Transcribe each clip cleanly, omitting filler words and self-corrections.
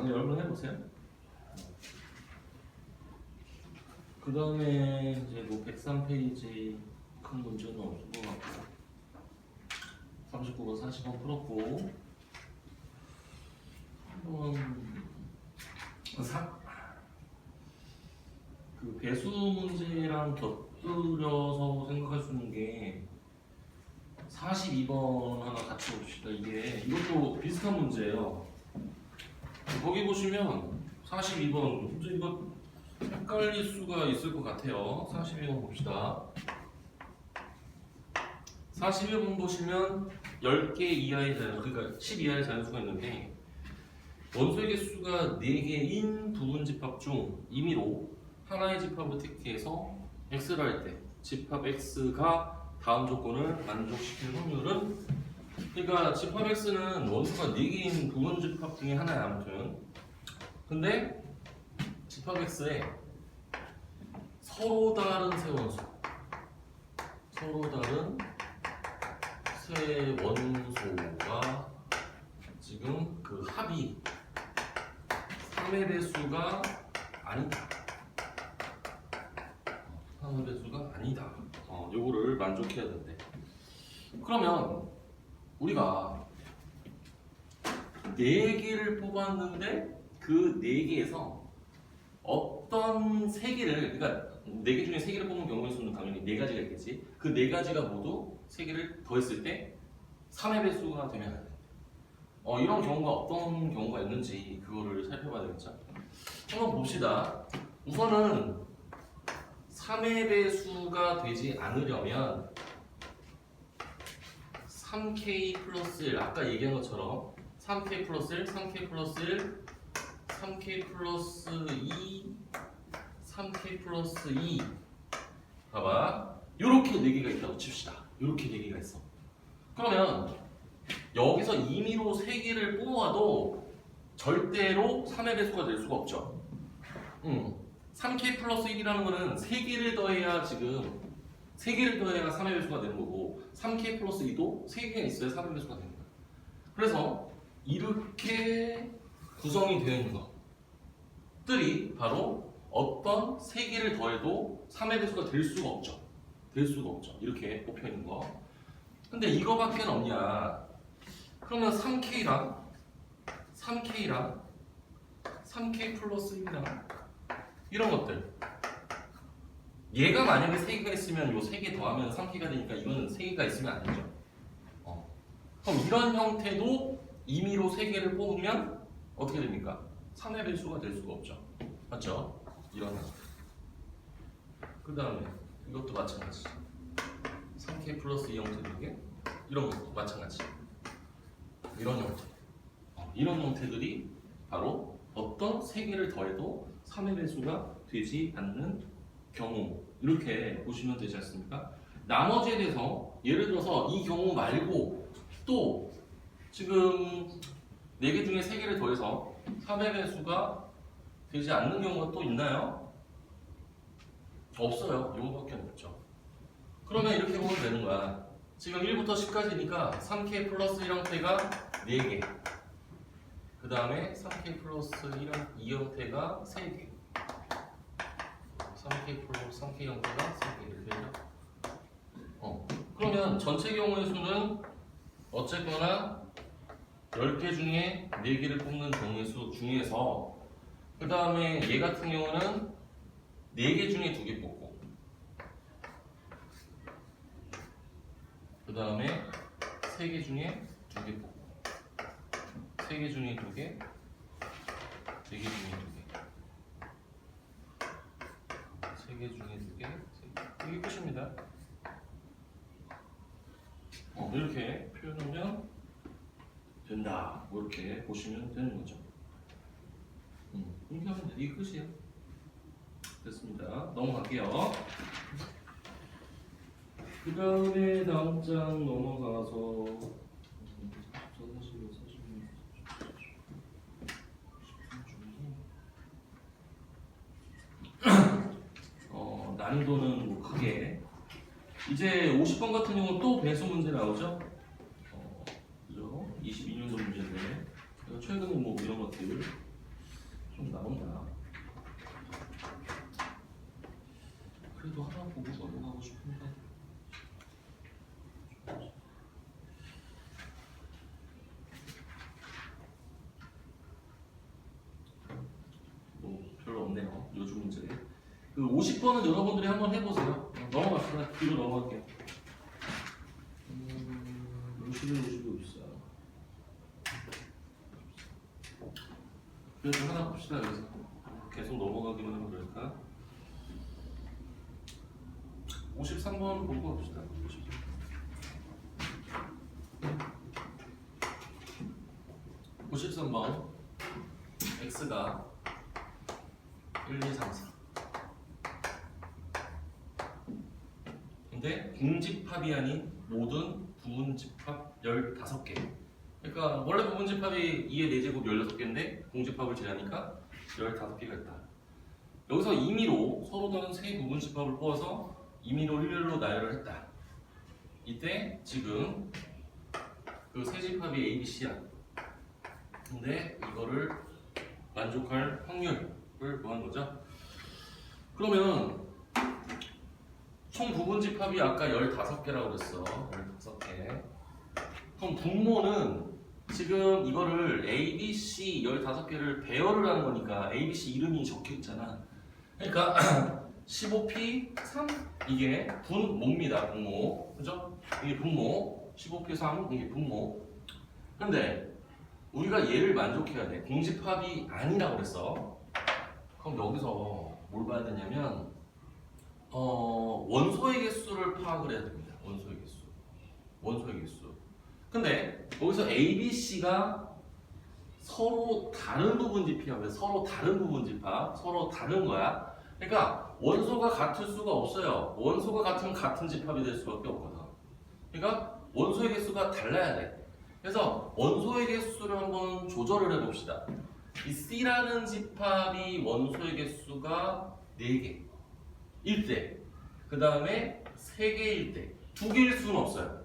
여러분 해보세요. 그 다음에 이제 뭐 103페이지 큰 문제는 없을 것 같고 39번 40번 풀었고 한번 그 배수 문제랑 곁들여서 생각할 수 있는 게 42번 하나 같이 봅시다. 이것도 비슷한 문제예요. 거기 보시면 42번 문제 이거 헷갈릴 수가 있을 것 같아요. 42번 봅시다. 41번 보시면 10개 이하의 자연수, 그러니까 10 이하의 자연수가 있는데 원소의 개수가 4개인 부분 집합 중 임의로 하나의 집합을 택해서 x를 할 때 집합 x가 다음 조건을 만족시킬 확률은, 그러니까 집합 x는 원소가 4개인 부분 집합 중에 하나야 아무튼. 근데 집합 x에 서로 다른 세 원소, 서로 다른 세 원소가 지금 그 합이 3의 배수가 아니다. 3의 배수가 아니다. 요거를 만족해야 된대. 그러면 우리가 4개를 뽑았는데 그 4개에서 어떤 3개를, 그러니까 4개 중에 3개를 뽑는 경우의 수는 당연히 4가지가 있겠지. 그 4가지가 모두 3개를 더했을 때 3의 배수가 되면 안 돼. 이런 경우가 어떤 경우가 있는지 그거를 살펴봐야 되겠죠. 한번 봅시다. 우선은 3의 배수가 되지 않으려면 3k 플러스 1, 아까 얘기한 것처럼 3k 플러스 1, 3k 플러스 1, 3k 플러스 2, 3k 플러스 2. 봐봐, 요렇게 4개가 있다고 칩시다. 요렇게 4개가 있어. 그러면 여기서 임의로 3개를 뽑아도 절대로 3의 배수가 될 수가 없죠. 3k 플러스 1이라는 거는 3개를 더해야 지금 3개를 더해야 3의 배수가 되는 거고 3k 플러스 2도 3개가 있어야 3의 배수가 되는 거야. 그래서 이렇게 구성이 되어 있는 것들이 바로 어떤 3개를 더해도 3의 배수가 될 수가 없죠. 될 수가 없죠. 이렇게 뽑혀 있는 거. 근데 이거밖에 없냐? 그러면 3k랑 3k 플러스 1이랑 이런 것들, 얘가 만약에 3개가 있으면 요 3개 더하면 3k가 되니까 이거는 3개가 있으면 안 되죠. 그럼 이런 형태도 임의로 3개를 뽑으면 어떻게 됩니까? 3의 배수가 될 수가 없죠. 맞죠? 이런 형태. 그 다음에 이것도 마찬가지. 3k 플러스 2 형태도 이게 이런 것도 마찬가지. 이런 형태. 이런 형태들이 바로 어떤 3개를 더해도 3의 배수가 되지 않는 경우, 이렇게 보시면 되지 않습니까? 나머지에 대해서 예를 들어서 이 경우 말고 또 지금 4개 중에 3개를 더해서 3의 배수가 되지 않는 경우가 또 있나요? 없어요. 이거밖에 없죠. 그러면 이렇게 보면 되는 거야. 지금 1부터 10까지니까 3k 플러스 1 형태가 4개, 그 다음에 3k 플러스 2 형태가 3개, 3k 플러스 3k 형태가 3개 이렇게 되죠. 그러면 전체 경우의 수는 어쨌거나 10개 중에 4개를 뽑는 경우의 수 중에서 그 다음에 얘 같은 경우는 4개 중에 2개 뽑고 그 다음에 3개 중에 2개 뽑고 3개 중에 2개, 4개 중에 2개, 3개 중에 2개, 3개. 이게 끝입니다. 이렇게 표현하면 된다. 이렇게 보시면 되는 거죠. 이렇게 하면 돼. 이게 끝이에요. 됐습니다. 넘어갈게요. 그 다음에 다음 장 넘어가서 난이도는 뭐 크게 이제 50번 같은 경우는 또 배수 문제 나오죠. 그죠? 22년도 문제인데 최근에 뭐 이런 것들 나온다. 그래도 하나 보고 넘어가고 싶은데. 뭐 별로 없네요. 요즘 문제. 그 50번은 여러분들이 한번 해보세요. 넘어갑시다. 뒤로 넘어갈게요. 51, 54. 그래서 하나 봅시다. 그래서 계속 넘어가기만 하면 그럴까? 53번 보고 봅시다. 53번 x가 1, 2, 3, 4 근데 궁집합이 아닌 모든 부분집합 15개. 그러니까 원래 부분집합이 2의 4제곱 16개인데 공집합을 제하니까 15개가 있다. 여기서 임의로 서로 다른 세 부분집합을 뽑아서 임의로 일렬로 나열을 했다. 이때 지금 그 세 집합이 A, B, C야. 근데 이거를 만족할 확률을 구한 거죠. 그러면 총 부분집합이 아까 15개라고 그랬어. 15개. 그럼 분모는 지금 이거를 A, B, C 15개를 배열을 하는 거니까 A, B, C 이름이 적혀 있잖아. 그러니까 15P 3 이게 분모입니다. 분모. 그죠? 이게 분모. 15P 3 이게 분모. 근데 우리가 얘를 만족해야 돼. 공집합이 아니라고 그랬어. 그럼 여기서 뭘 봐야 되냐면 원소의 개수를 파악을 해야 됩니다. 원소의 개수. 원소의 개수. 근데 여기서 A, B, C가 서로 다른 부분집합이야. 왜 서로 다른 부분집합? 서로 다른 거야. 그러니까 원소가 같을 수가 없어요. 원소가 같으면 같은 집합이 될 수밖에 없거든. 그러니까 원소의 개수가 달라야 돼. 그래서 원소의 개수를 한번 조절을 해봅시다. 이 C라는 집합이 원소의 개수가 4개. 1대. 그 다음에 3개일 때. 2개일 수는 없어요.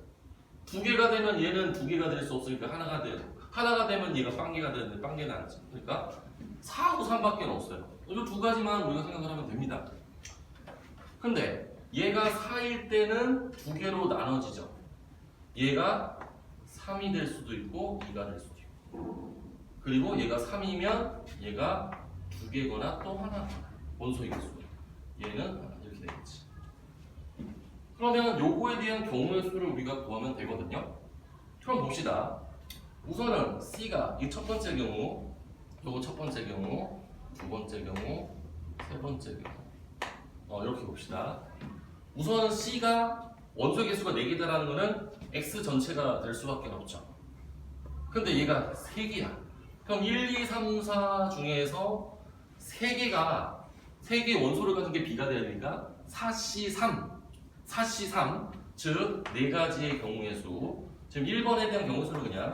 2개가 되면 얘는 2개가 될 수 없으니까 하나가 돼요. 하나가 되면 얘가 빵개가 되는데 빵개는 안 지. 그러니까 4하고 3밖에 없어요. 이 두 가지만 우리가 생각을 하면 됩니다. 근데 얘가 4일 때는 2개로 나눠지죠. 얘가 3이 될 수도 있고 2가 될 수도 있고. 그리고 얘가 3이면 얘가 2개거나 또 하나. 원소의 개수. 얘는 이렇게 되겠지. 그러면 요거에 대한 경우의 수를 우리가 구하면 되거든요. 그럼 봅시다. 우선은 C가 이 첫 번째 경우, 요거 첫 번째 경우, 두 번째 경우, 세 번째 경우. 이렇게 봅시다. 우선 C가 원소의 개수가 4개다라는 거는 X 전체가 될 수밖에 없죠. 근데 얘가 3개야. 그럼 1, 2, 3, 4 중에서 3개 원소를 가진 게 B가 돼야 되니까 4C3, 4C3, 즉 4가지의 경우의 수. 지금 1번에 대한 경우 수를 그냥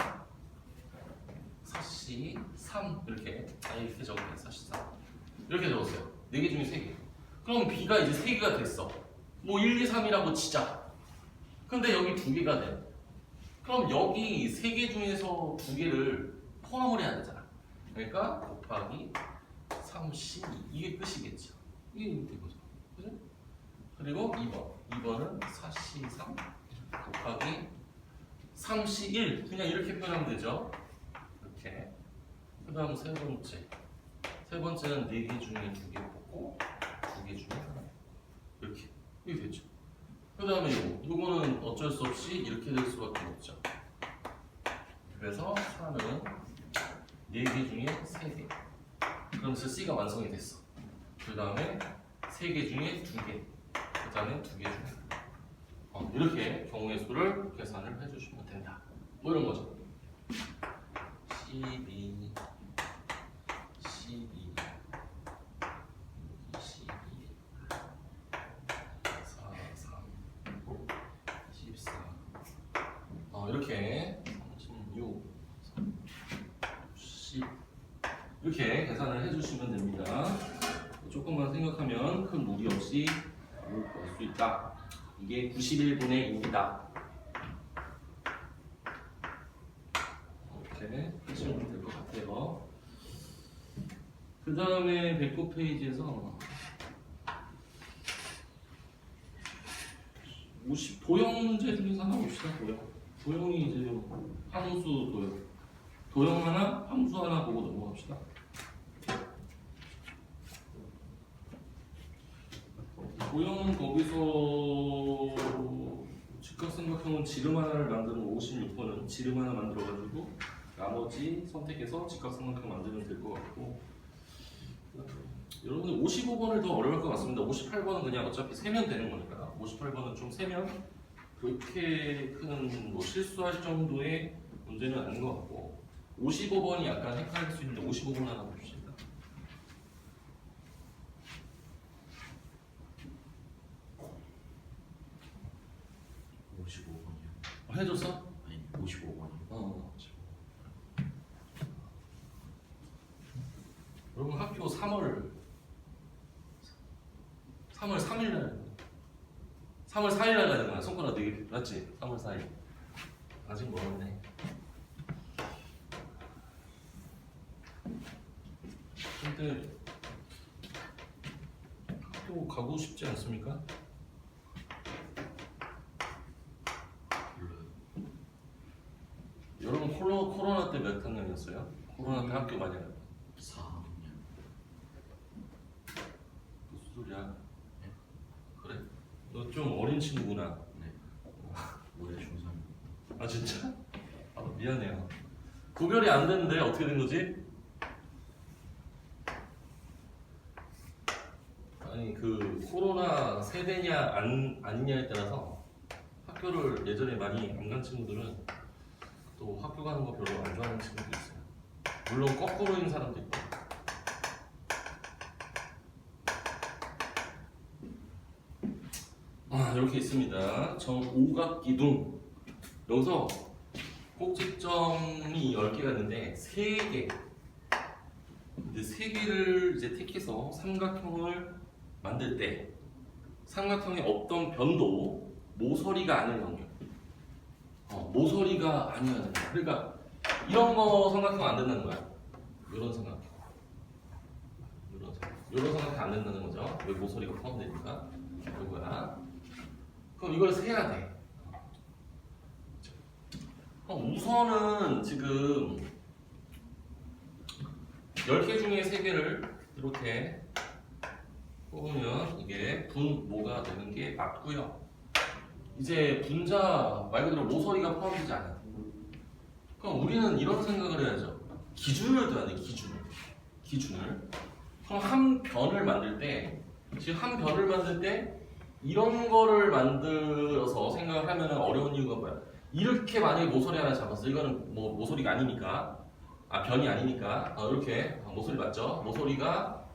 4C3 이렇게 이렇게 적을게요. 4C3 이렇게 적었어요. 4개 중에 3개. 그럼 B가 이제 3개가 됐어. 뭐 1, 2, 3이라고 치자. 근데 여기 2개가 돼. 그럼 여기 3개 중에서 2개를 포함을 해야 되잖아. 그러니까 곱하기 3C 이게 끝이겠죠. 이게 되거죠. 그죠? 그리고 2번은 4C3 곱하기 3C1 그냥 이렇게 표현하면 되죠. 이렇게. 그 다음 세 번째는 4개 중에 2개 뽑고 2개 중에 하나. 이렇게 됐죠. 그 다음에 요거는 어쩔 수 없이 이렇게 될 수밖에 없죠. 그래서 4는 4개 중에 3개. 그러면서 C가 완성이 됐어. 그 다음에 3개 중에 2개. 그 다음에 2개 중에 하나. 이렇게 경우의 수를 계산을 해주시면 된다. 뭐 이런 거죠. 12, 12, 22, 4, 3, 14. 이렇게 36, 10 이렇게 계산을 해주시면 됩니다. 조금만 생각하면 큰 무리 없이 구할 수 있다. 이게 91분의 2입니다. 이렇게 하시면 될 것 같아요. 그 다음에 109페이지에서 도형 문제 중에서 하나 봅시다. 도형이 이제 함수 도형 하나, 함수 하나 보고 넘어갑시다. 도형은 거기서 직각삼각형은 지름 하나를 만드는 56번은 지름 하나 만들어가지고 나머지 선택해서 직각삼각형 만들면 될 것 같고, 여러분들 55번을 더 어려울 것 같습니다. 58번은 그냥 어차피 세면 되는 거니까 58번은 좀 세면 그렇게 큰 뭐 실수할 정도의 문제는 아닌 것 같고, 55번이 약간 헷갈릴 수 있는데 55번 하나 봅시다. 해줬어? 아니 55번이요. 여러분 학교 3월 3일 날 3월 4일 날 가는 거야. 손가락 4개 맞지? 3월 4일. 아직 멀었네. 근데 학교 가고 싶지 않습니까? 여러분 코로나 때 몇 학년이었어요? 코로나 때 학교 많이 가요? 4학년. 무슨 소리야? 네? 그래? 너 좀 어린 친구구나. 네. 올해 중3. 아 진짜? 아 미안해요. 구별이 안 되는데 어떻게 된 거지? 아니 그 코로나 세대냐 아니냐에 따라서 학교를 예전에 많이 안 간 친구들은 또 학교 가는 거 별로 안 좋아하는 친구도 있어요. 물론 거꾸로인 사람도 있고. 이렇게 있습니다. 정오각기둥. 여기서 꼭지점이 10개가 있는데 3개. 근데 3개를 이제 택해서 삼각형을 만들 때 삼각형의 어떤 변도 모서리가 아닌 연결. 모서리가 아니어야 된다. 그러니까 이런 거 삼각형 안 된다는 거야. 이런 삼각형. 이런 삼각형 안 된다는 거죠. 여기 모서리가 포함되니까. 이거야. 그럼 이걸 세야 돼. 우선은 지금 10개 중에 3개를 이렇게 뽑으면 이게 분모가 되는 게 맞고요. 이제 분자 말 그대로 모서리가 포함되지 않아요. 그럼 우리는 이런 생각을 해야죠. 기준을 둬야 돼. 기준을. 그럼 한 변을 만들 때, 지금 한 변을 만들 때 이런 거를 만들어서 생각을 하면 어려운 이유가 뭐야? 이렇게 만약에 모서리 하나 잡았어. 이거는 뭐 모서리가 아니니까, 변이 아니니까 이렇게 모서리 맞죠? 모서리가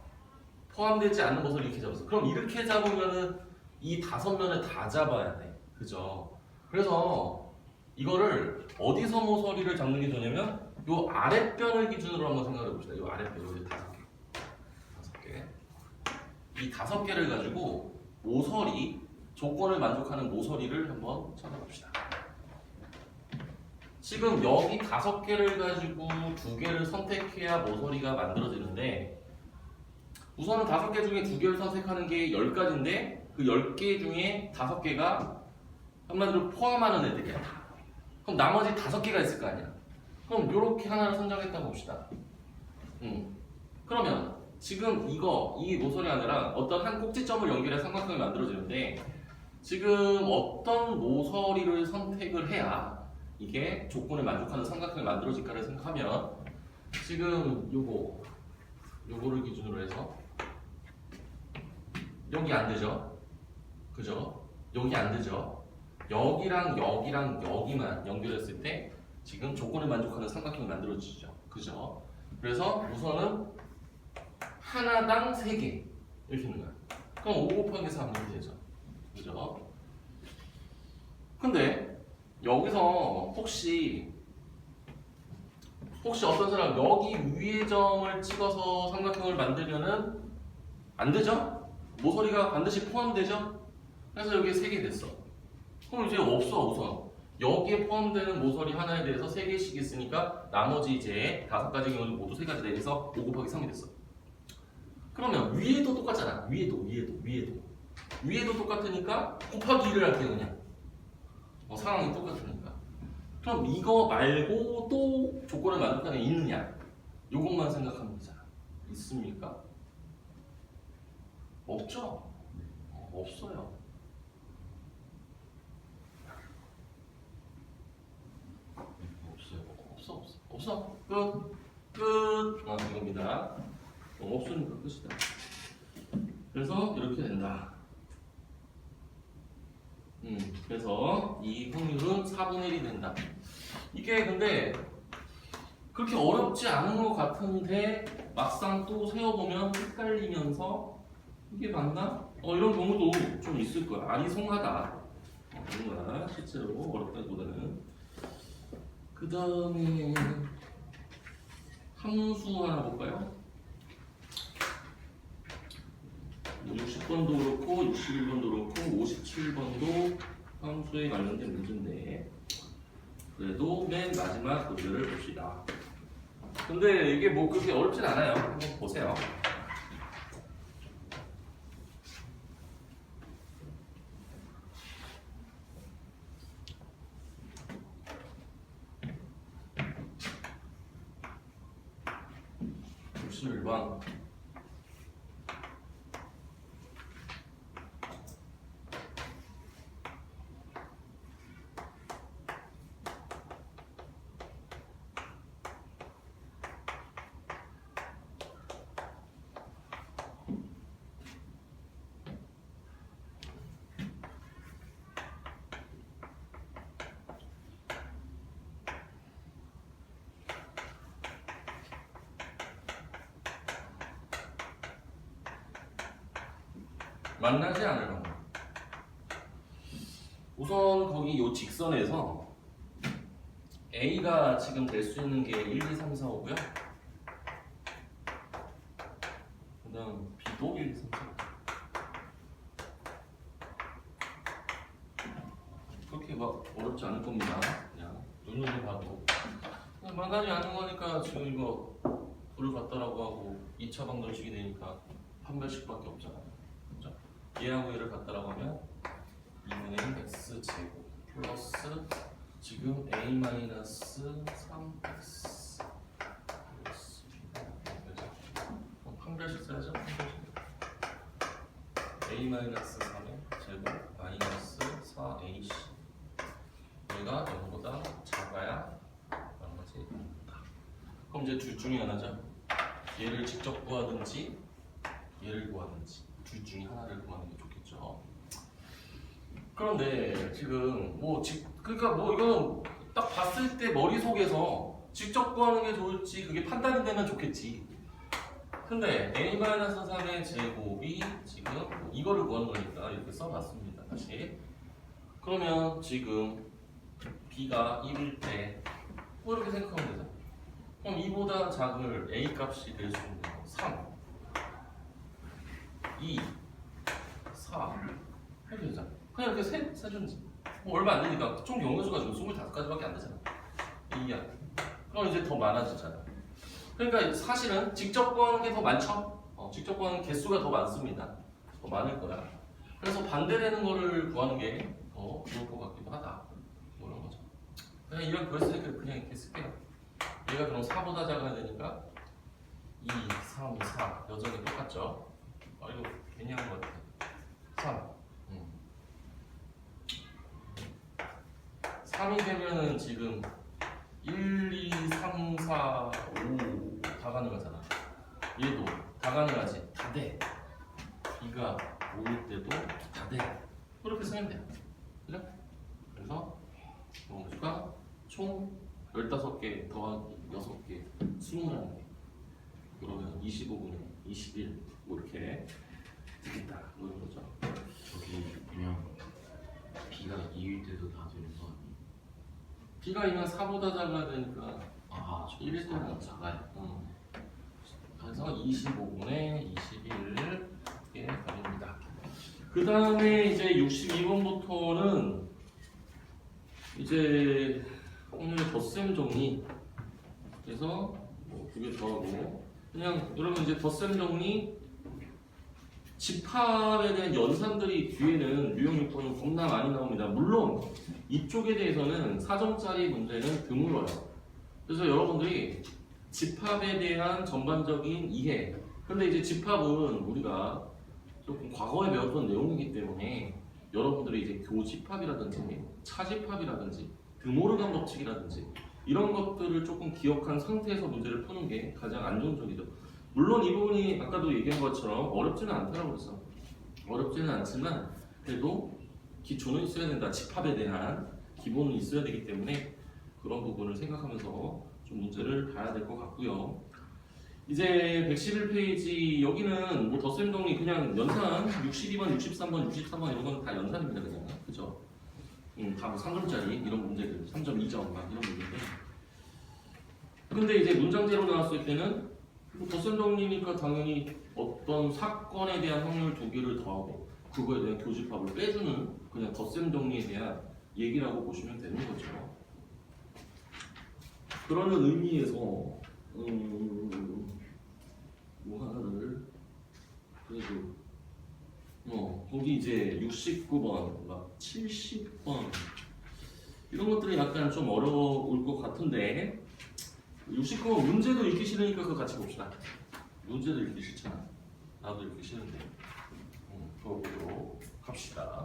포함되지 않는 모서리 이렇게 잡았어. 그럼 이렇게 잡으면은 이 5면을 다 잡아야 돼. 그죠? 그래서 이거를 어디서 모서리를 잡는 게 좋냐면 요 아랫변을 기준으로 한번 생각해 봅시다. 요 아랫변 여기 5개. 이 5개를 가지고 모서리 조건을 만족하는 모서리를 한번 찾아봅시다. 지금 여기 5개를 가지고 2개를 선택해야 모서리가 만들어지는데, 우선은 5개 중에 2개를 선택하는 게 10가지인데 그 10개 중에 5개가 한마디로 포함하는 애들이야. 그럼 나머지 5개가 있을 거 아니야. 그럼 이렇게 하나를 선정했다고 봅시다. 그러면 지금 이 모서리 안에랑 어떤 한 꼭지점을 연결해 삼각형이 만들어지는데, 지금 어떤 모서리를 선택을 해야 이게 조건을 만족하는 삼각형이 만들어질까를 생각하면, 지금 요거를 기준으로 해서 여기 안 되죠? 그죠? 여기 안 되죠? 여기랑 여기만 연결했을 때 지금 조건을 만족하는 삼각형이 만들어지죠. 그죠? 그래서 우선은 하나당 3개 이렇게 있는 거야. 그럼 5 곱하기 3 이렇게 되죠. 그죠? 근데 여기서 혹시 어떤 사람 여기 위의 점을 찍어서 삼각형을 만들면은 안 되죠? 모서리가 반드시 포함되죠? 그래서 여기에 3개 됐어. 그럼 이제 없어. 우선 여기에 포함되는 모서리 하나에 대해서 3개씩 있으니까 나머지 이제 5가지 경우는 모두 3가지 대해서 5 곱하기 3이 됐어. 그러면 위에도 똑같잖아. 위에도 똑같으니까 곱하기 1을 할게요 그냥. 상황이 똑같으니까. 그럼 이거 말고 또 조건을 만족하는 게 있느냐? 요것만 생각하면 되잖아. 있습니까? 없죠? 없어요. 없어. 끝. 이겁니다. 없으니까 끝이다. 그래서 이렇게 된다. 그래서 이 확률은 4분의 1이 된다. 이게 근데 그렇게 어렵지 않은 것 같은데 막상 또 세워보면 헷갈리면서 이게 맞나? 이런 경우도 좀 있을 거야. 아리송하다. 이런 거야. 실제로 어렵다기보다는. 그 다음에 함수 하나 볼까요? 60번도 그렇고 61번도 그렇고 57번도 함수에 관련된 문제인데 그래도 맨 마지막 문제를 봅시다. 근데 이게 뭐 그렇게 어렵진 않아요. 한번 보세요. 번 만나지 않으려고. 우선 거기 요 직선에서 A가 지금 될 수 있는 게 1, 2, 3, 4, 5고요. 그 다음 B도 1, 2, 3, 4, 5. 그렇게 막 어렵지 않을 겁니다. 그냥 눈으로 봐도. 그냥 만나지 않는 거니까 지금 이거 불을 갖다라고 하고 2차 방정식이 되니까 판별식밖에 없잖아요. 얘하고 얘를 갖다라고 하면 2분의 x제곱 플러스 지금 a-3x 판별식 써야죠. a-3의 제곱 마이너스 4ac 얘가 0보다 작아야 나머지 없다. 그럼 이제 둘 중에 하나죠. 얘를 직접 구하든지 얘를 구하든지 둘 중에 하나를 구하는 게 좋겠죠. 그런데 지금 그러니까 이거는 딱 봤을 때 머릿속에서 직접 구하는 게 좋을지 그게 판단이 되면 좋겠지. 근데 a-3의 제곱이 지금 이거를 구하는 거니까 이렇게 써봤습니다. 다시. 그러면 지금 b가 1일 때 뭐 이렇게 생각하면 되죠. 그럼 2보다 작을 a 값이 될 수 있는 거 3 2, 4 이렇게 되잖아. 그냥 이렇게 세준지 뭐 얼마 안 되니까 총 경우수가 지금 25가지밖에 안 되잖아. 2야. 그럼 이제 더 많아지잖아. 그러니까 사실은 직접 구하는 게 더 많죠? 직접 구하는 개수가 더 많습니다. 더 많을 거야. 그래서 반대되는 거를 구하는 게 더 좋을 것 같기도 하다. 뭐 이런 거죠. 그냥 이런 그랬으니까 그냥 이렇게 쓸게요. 얘가 그럼 4보다 작아야 되니까 2, 3, 4 여전히 똑같죠? 이거 괜히 한 것 같아. 3 3이 되면은 지금 1, 2, 3, 4, 5 다 가능하잖아. 얘도 다 가능하지. 다 돼. B가 5일 때도 다 돼. 그렇게 쓰면 돼. 그죠? 그래서 뭐가 총 15개 더하기 6개 21개 그러면 25분의 21 뭐 이렇게 되겠다. 뭐 이런 거죠. 저기 그냥 B가 2일 때도 다 되는 거 아니에요? B가 이면 4보다 작아야 되니까 아, 저 1일 때는 작아요. 그래서 25분의 21에 걸립니다. 그 다음에 이제 62번부터는 이제 확률의 덧셈 정리. 그래서 뭐 2개 더하고 그냥 여러분 이제 덧셈 정리 집합에 대한 연산들이 뒤에는 유형 6번은 겁나 많이 나옵니다. 물론 이쪽에 대해서는 4점짜리 문제는 드물어요. 그래서 여러분들이 집합에 대한 전반적인 이해, 근데 이제 집합은 우리가 조금 과거에 배웠던 내용이기 때문에 여러분들이 이제 교집합이라든지 차집합이라든지 드모르간 법칙이라든지 이런 것들을 조금 기억한 상태에서 문제를 푸는 게 가장 안정적이죠. 물론 이 부분이 아까도 얘기한 것처럼 어렵지는 않다고 그랬어. 어렵지는 않지만 그래도 기초는 있어야 된다. 집합에 대한 기본은 있어야 되기 때문에 그런 부분을 생각하면서 좀 문제를 봐야 될 것 같고요. 이제 111페이지 여기는 뭐 덧셈 정리 그냥 연산 62번, 63번, 63번 이런 건 다 연산입니다 그냥 그죠? 다뭐 3점짜리 이런 문제들 3.2점 막 이런 문제들. 근데 이제 문장제로 나왔을 때는 뭐 덧셈 정리니까 당연히 어떤 사건에 대한 확률 두 개를 더하고 그거에 대한 교집합을 빼주는 그냥 덧셈 정리에 대한 얘기라고 보시면 되는 거죠. 그러는 의미에서 뭐 하나를 그래도 거기 이제 69번, 막 70번 이런 것들이 약간 좀 어려울 것 같은데 69번 문제도 읽기 싫으니까 그거 같이 봅시다. 문제도 읽기 싫잖아. 나도 읽기 싫은데 그거 보도록 합시다.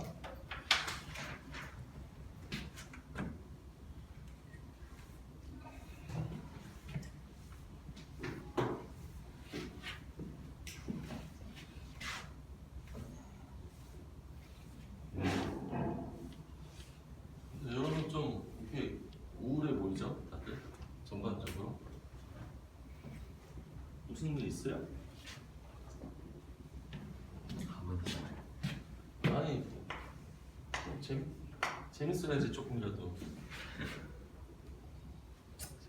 여러분 좀 이렇게 우울해 보이죠? 다들 전반적으로 무슨 일 있어요? 아니 재밌어야지 조금이라도.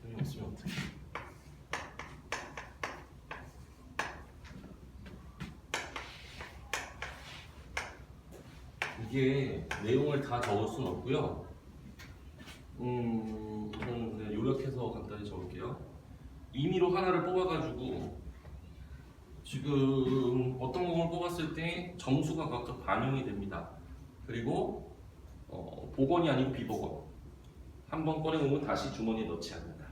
재미없으면 어떡해. 이게 내용을 다 적을 수는 없고요. 우선 요약해서 간단히 적을게요. 임의로 하나를 뽑아가지고 지금 어떤 공을 뽑았을 때 점수가 각각 반영이 됩니다. 그리고 복원이 아니고 비복원. 한번 꺼내오면 다시 주머니에 넣지 않는다.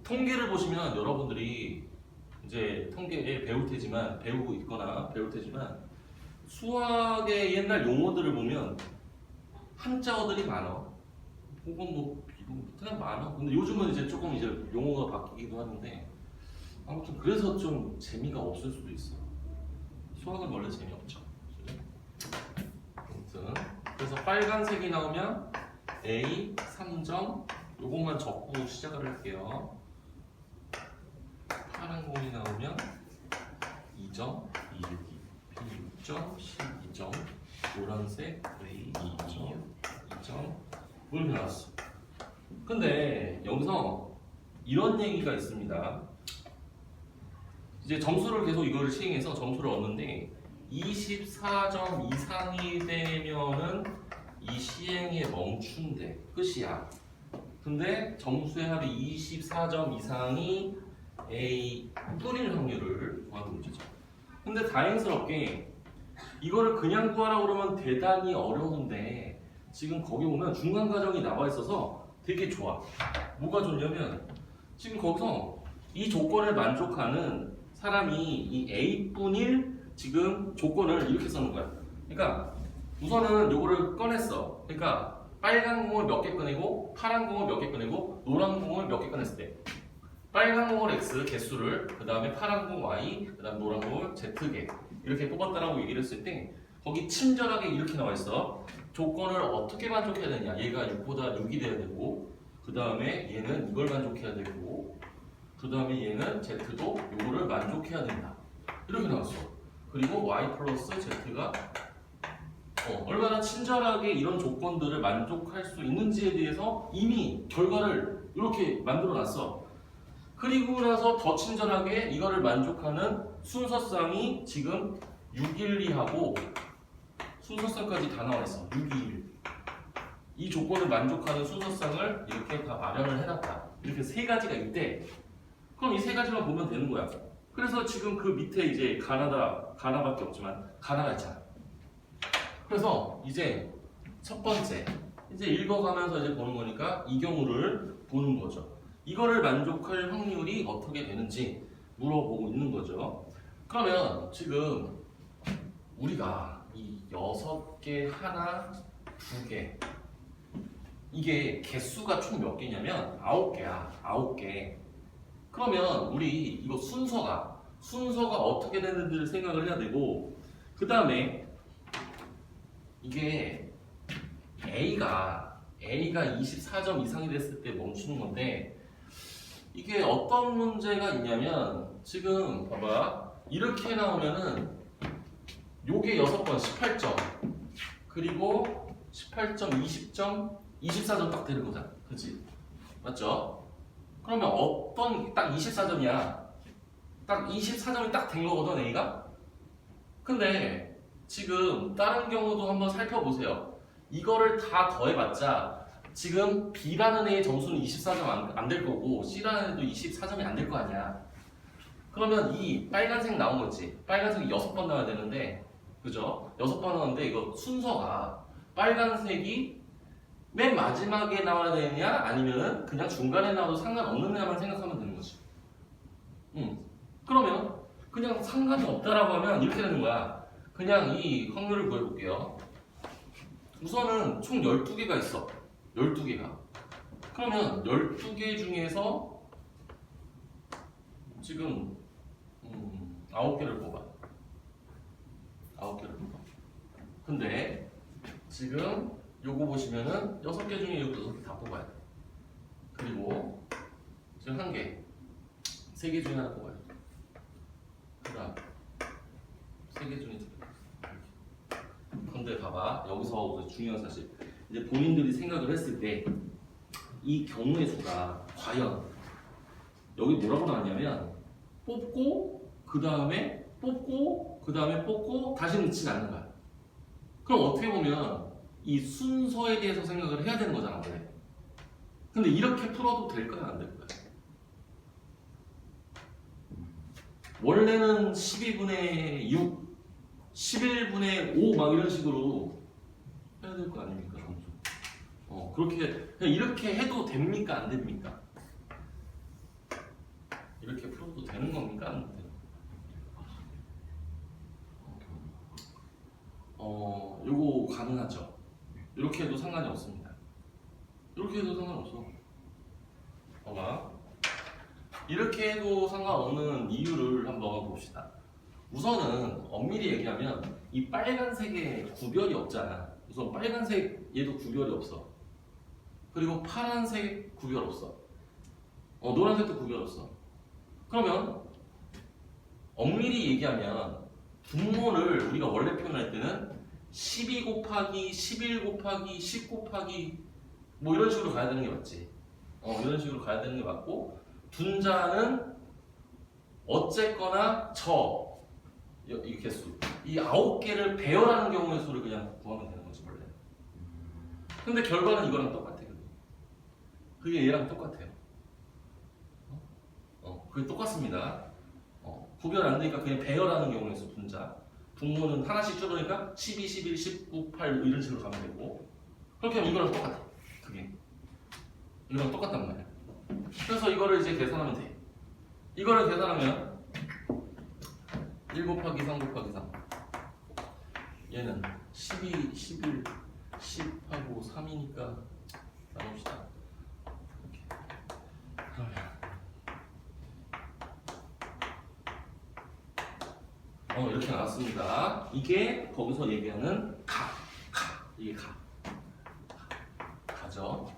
통계를 보시면 여러분들이 이제 통계에 배우고 있거나 배울 테지만 수학의 옛날 용어들을 보면 한자어들이 많아. 혹은 뭐 그냥 많아. 근데 요즘은 이제 조금 이제 용어가 바뀌기도 하는데 아무튼 그래서 좀 재미가 없을 수도 있어. 수학은 원래 재미없죠. 아무튼 그래서 빨간색이 나오면 A 3점 요것만 적고 시작을 할게요. 파란 공이 나오면 2점, B 6점, C 2점, 노란색 A 2점, 2점 이렇게 나왔어. 근데 여기서 이런 얘기가 있습니다. 이제 점수를 계속 이거를 시행해서 점수를 얻는데 24점 이상이 되면은 이 시행에 멈춘대. 끝이야. 근데 점수의 합이 24점 이상이 A 뿐일 확률을 구하는 문제죠. 근데 다행스럽게 이거를 그냥 구하라고 그러면 대단히 어려운데 지금 거기 보면 중간 과정이 나와 있어서 되게 좋아. 뭐가 좋냐면 지금 거기서 이 조건을 만족하는 사람이 이 A뿐일 지금 조건을 이렇게 써놓은 거야. 그러니까 우선은 요거를 꺼냈어. 그러니까 빨간 공을 몇 개 꺼내고 파란 공을 몇 개 꺼내고 노란 공을 몇 개 꺼냈을 때 빨간 공을 X 개수를 그 다음에 파란 공 Y 그 다음 노란 공을 Z개 이렇게 뽑았다라고 얘기를 했을 때 거기 친절하게 이렇게 나와 있어. 조건을 어떻게 만족해야 되냐. 얘가 6보다 6이 돼야 되고 그 다음에 얘는 이걸 만족해야 되고 그 다음에 얘는 Z도 요거를 만족해야 된다. 이렇게 나왔어. 그리고 Y 플러스 Z가 얼마나 친절하게 이런 조건들을 만족할 수 있는지에 대해서 이미 결과를 이렇게 만들어 놨어. 그리고 나서 더 친절하게 이거를 만족하는 순서쌍이 지금 612하고 순서쌍까지 다 나와 있어. 621. 이 조건을 만족하는 순서쌍을 이렇게 다 마련을 해놨다. 이렇게 세 가지가 있대. 그럼 이 세 가지만 보면 되는 거야. 그래서 지금 그 밑에 이제 가나밖에 없지만 가나가 있잖아. 그래서 이제 첫 번째 이제 읽어가면서 이제 보는 거니까 이 경우를 보는 거죠. 이거를 만족할 확률이 어떻게 되는지 물어보고 있는 거죠. 그러면 지금 우리가 이 6개, 하나, 2개 이게 개수가 총 몇 개냐면 9개야. 9개. 그러면 우리 이거 순서가 어떻게 되는지를 생각을 해야 되고, 그 다음에 이게 A가 24점 이상이 됐을 때 멈추는 건데, 이게 어떤 문제가 있냐면 지금 봐봐, 이렇게 나오면은 요게 6번 18점 그리고 18점, 20점, 24점 딱 되는 거잖아. 그치? 맞죠? 그러면 어떤 딱 24점이야. 딱 24점이 딱 된 거거든, A가? 근데 지금 다른 경우도 한번 살펴보세요. 이거를 다 더해봤자 지금 B라는 애의 점수는 24점 안 될 거고 C라는 애도 24점이 안 될 거 아니야. 그러면 이 빨간색 나온 거지. 빨간색이 6번 나와야 되는데, 그죠? 6번 나오는데 이거 순서가 빨간색이 맨 마지막에 나와야 되느냐 아니면은 그냥 중간에 나와도 상관없느냐만 생각하면 되는 거지. 그러면 그냥 상관이 없다라고 하면 이렇게 되는 거야. 그냥 이 확률을 구해볼게요. 우선은 총 12개가 있어. 12개가. 그러면 12개 중에서 지금 9개를 뽑아. 9개를 뽑아. 근데 지금 요거 보시면은 6개 중에 요거 6개 다 뽑아야 돼. 그리고 지금 1개, 3개 중에 하나 뽑아야 돼. 그 다음 3개 중에 2개. 근데 봐봐, 여기서 중요한 사실, 이제 본인들이 생각을 했을 때 이 경우의 수가 과연 여기 뭐라고 나왔냐면 뽑고 그 다음에 뽑고 그 다음에 뽑고 다시 넣진 않는 거야. 그럼 어떻게 보면 이 순서에 대해서 생각을 해야 되는 거잖아, 원래. 근데 이렇게 풀어도 될 거야, 안 될 거야? 원래는 12분의 6, 11분의 5 막 이런 식으로 해야 될 거 아닙니까? 그렇게 그냥 이렇게 해도 됩니까? 안 됩니까? 이렇게 풀어도 되는 겁니까? 안 돼요? 요거 가능하죠. 이렇게 해도 상관이 없습니다. 이렇게 해도 상관없어. 봐봐. 이렇게 해도 상관없는 이유를 한번 봅시다. 우선은 엄밀히 얘기하면 이 빨간색에 구별이 없잖아. 우선 빨간색 얘도 구별이 없어. 그리고 파란색 구별 없어. 노란색도 구별 없어. 그러면 엄밀히 얘기하면 분모를 우리가 원래 표현할 때는 12 곱하기 11 곱하기 10 곱하기 뭐 이런 식으로 가야 되는 게 맞지. 이런 식으로 가야 되는 게 맞고, 분자는 어쨌거나 이 개수, 이 9개를 배열하는 경우의 수를 그냥 구하면 되는 거지 원래. 근데 결과는 이거랑 똑같아. 그게 얘랑 똑같아요. 그게 똑같습니다. 구별 안 되니까 그냥 배열하는 경우의 수 분자. 분모는 하나씩 줄으니까 12, 11, 19, 8 이런 식으로 가면 되고, 그렇게 하면 이거랑 똑같아. 그게 이거랑 똑같단 말이야. 그래서 이거를 이제 계산하면 돼. 이거를 계산하면 1 곱하기 3 곱하기 3, 얘는 12, 11, 10하고 3이니까 나눕시다. 이렇게 나왔습니다. 이게 거기서 얘기하는 이게 가죠.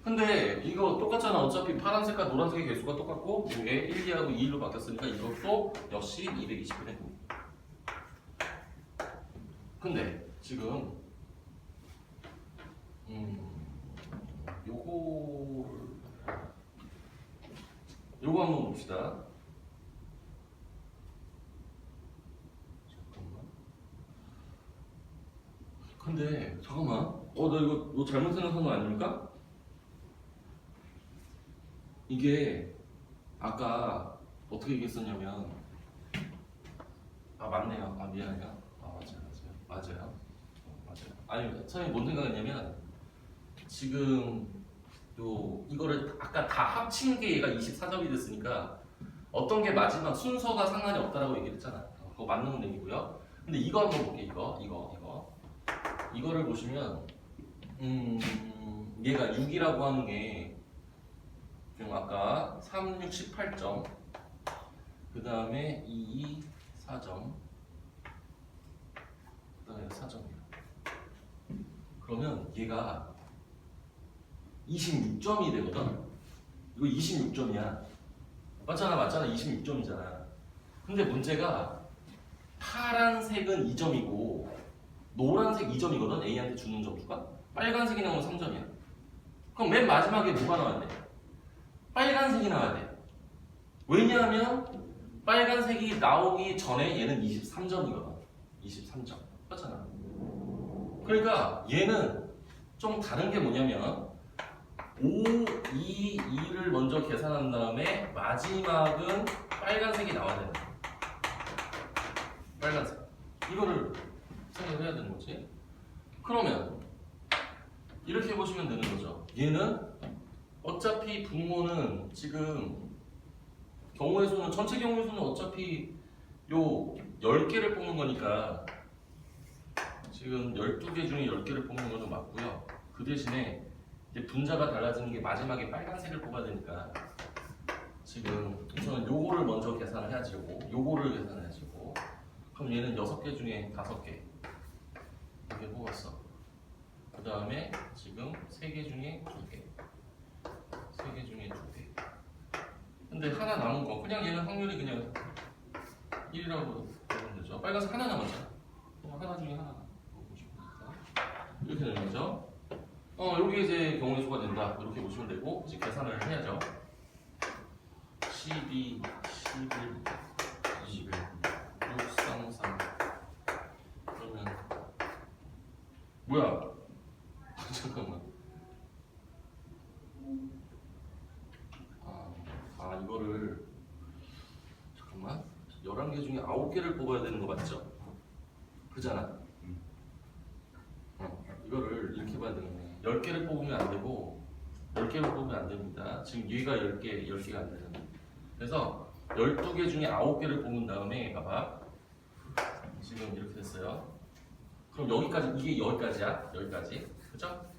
근데 이거 똑같잖아. 어차피 파란색과 노란색의 개수가 똑같고 이게 1, 2하고 2, 1로 바뀌었으니까 이것도 역시 220분의 9. 근데 지금 요거 한번 봅시다. 근데 잠깐만, 나 이거 잘못 생각한 거 아닙니까? 이게 아까 어떻게 얘기했었냐면 아 맞네요. 아 미안해요. 아 맞아요. 아니 선생님 뭔 생각했냐면 지금 요 이거를 아까 다 합친 게 얘가 24점이 됐으니까 어떤 게 마지막 순서가 상관이 없다라고 얘기했잖아. 그거 맞는 얘기고요. 근데 이거 한번 볼게. 이거를 보시면 얘가 6이라고 하는 게 지금 아까 3, 6, 18점 그 다음에 2, 4점 그 다음에 4점이에요. 그러면 얘가 26점이 되거든. 이거 26점이야. 맞잖아. 26점이잖아. 근데 문제가 파란색은 2점이고 노란색 2점이거든. A한테 주는 점수가. 빨간색이 나오면 3점이야. 그럼 맨 마지막에 뭐가 나와야 돼? 빨간색이 나와야 돼. 왜냐하면 빨간색이 나오기 전에 얘는 23점이거든. 23점. 맞잖아. 그러니까 얘는 좀 다른 게 뭐냐면 5, 2, 2를 먼저 계산한 다음에 마지막은 빨간색이 나와야 되는 거야. 빨간색. 이거를 생각을 해야 되는 거지. 그러면 이렇게 보시면 되는 거죠. 얘는 어차피 분모는 지금 경우의 수는 전체 경우의 수는 어차피 요 10개를 뽑는 거니까 지금 12개 중에 10개를 뽑는 거는 맞고요. 그 대신에 이제 분자가 달라지는 게 마지막에 빨간색을 뽑아야 되니까 지금 우선 요거를 먼저 계산을 해야지. 요거를 계산해야지. 그럼 얘는 6개 중에 5개 이렇게 뽑았어. 그 다음에 지금 3개 중에 2개 3개 중에 2개. 근데 하나 남은 거 그냥 얘는 확률이 그냥 1이라고 보면 되죠. 빨간색 하나 남았잖아. 그럼 하나 중에 하나 이렇게 되는 거죠. 여기 이제 경우의 수가 된다. 이렇게 보시면 되고 이제 계산을 해야죠. 12, 11, 21, 6, 3, 3. 그러면 뭐야? 잠깐만. 이거를 잠깐만. 11개 중에 9개를 뽑아야 되는 거 맞죠? 그잖아. 이거를 이렇게 봐야 되겠네. 10개를 뽑으면 안 되고 10개를 뽑으면 안 됩니다. 지금 얘가 10개가 안 되잖아. 그래서 12개 중에 9개를 뽑은 다음에 봐봐. 지금 이렇게 됐어요. 그럼 여기까지, 이게 여기까지야. 여기까지. 그죠?